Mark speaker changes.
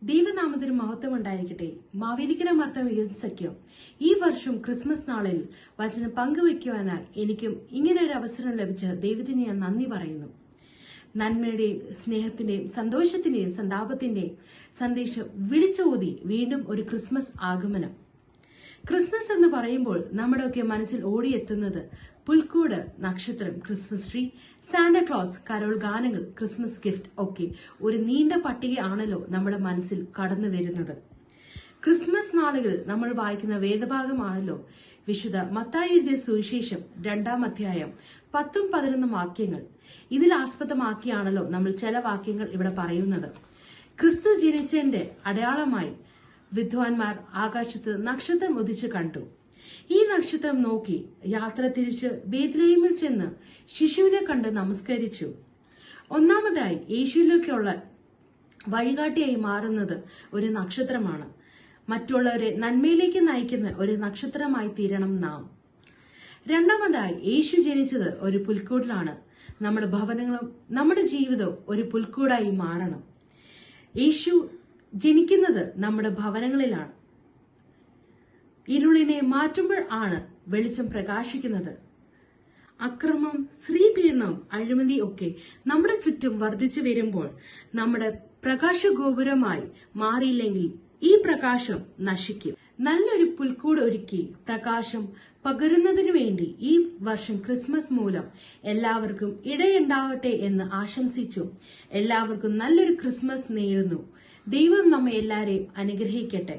Speaker 1: ദൈവനാമത്തിന് മഹത്വം ഉണ്ടായിരിക്കട്ടെ. മാവേലിക്കര മർത്തം സഖ്യം ഈ വർഷം ക്രിസ്മസ് നാളിൽ വചനം പങ്കുവയ്ക്കുവാനായി എനിക്കും ഇങ്ങനൊരു അവസരം ലഭിച്ച ദൈവത്തിന് ഞാൻ നന്ദി പറയുന്നു. നന്മയുടെയും സ്നേഹത്തിന്റെയും സന്തോഷത്തിന്റെയും സന്താപത്തിന്റെയും സന്ദേശം വിളിച്ചോതി വീണ്ടും ഒരു ക്രിസ്മസ് ആഗമനം. ക്രിസ്മസ് എന്ന് പറയുമ്പോൾ നമ്മുടെയൊക്കെ മനസ്സിൽ ഓടിയെത്തുന്നത് പുൽക്കൂട്, നക്ഷത്രം, ക്രിസ്മസ് ട്രീ, സാന്റാക്ലോസ്, കരോൾ ഗാനങ്ങൾ, ക്രിസ്മസ് ഗിഫ്റ്റ് ഒക്കെ ഒരു നീണ്ട പട്ടികയാണല്ലോ നമ്മുടെ മനസ്സിൽ കടന്നു വരുന്നത്. ക്രിസ്മസ് നാളുകളിൽ നമ്മൾ വായിക്കുന്ന വേദഭാഗമാണല്ലോ വിശുദ്ധ മത്തായി എഴുതിയ സുവിശേഷം 2-ാം അധ്യായം 10-11 വാക്യങ്ങൾ. ഇതിൽ ആസ്പദമാക്കിയാണല്ലോ നമ്മൾ ചില വാക്യങ്ങൾ ഇവിടെ പറയുന്നത്. ക്രിസ്തു ജനിച്ചതിന്റെ അടയാളമായി വിദ്വാൻമാർ ആകാശത്ത് നക്ഷത്രം ഉദിച്ചു കണ്ടു. ഈ നക്ഷത്രം നോക്കി യാത്ര തിരിച്ച് ബേത്ലഹേമിൽ ചെന്ന് ശിശുവിനെ കണ്ട് നമസ്കരിച്ചു. ഒന്നാമതായി യേശുവിലേക്കുള്ള വഴികാട്ടിയായി മാറുന്നത് ഒരു നക്ഷത്രമാണ്. മറ്റുള്ളവരെ നന്മയിലേക്ക് നയിക്കുന്ന ഒരു നക്ഷത്രമായി തീരണം നാം. രണ്ടാമതായി യേശു ജനിച്ചത് ഒരു പുൽക്കൂടിലാണ്. നമ്മുടെ ഭവനങ്ങളും നമ്മുടെ ജീവിതവും ഒരു പുൽക്കൂടായി മാറണം. യേശു ജനിക്കുന്നത് നമ്മുടെ ഭവനങ്ങളിലാണ്. ഇരുളിനെ മാറ്റുമ്പോൾ ആണ് വെളിച്ചം പ്രകാശിക്കുന്നത്. അക്രമം, സ്ത്രീപീഡനം, അഴിമതി ഒക്കെ നമ്മുടെ ചുറ്റും വർദ്ധിച്ചു വരുമ്പോൾ നമ്മുടെ പ്രകാശഗോപുരമായി മാറിയില്ലെങ്കിൽ ഈ പ്രകാശം നശിക്കും. നല്ലൊരു പുൽക്കൂട് ഒരുക്കി പ്രകാശം പകരുന്നതിനു വേണ്ടി ഈ വർഷം ക്രിസ്മസ് മൂലം എല്ലാവർക്കും ഇടയുണ്ടാവട്ടെ എന്ന് ആശംസിച്ചു എല്ലാവർക്കും നല്ലൊരു ക്രിസ്മസ് നേരുന്നു. ദൈവം നമ്മെ എല്ലാരെയും അനുഗ്രഹിക്കട്ടെ.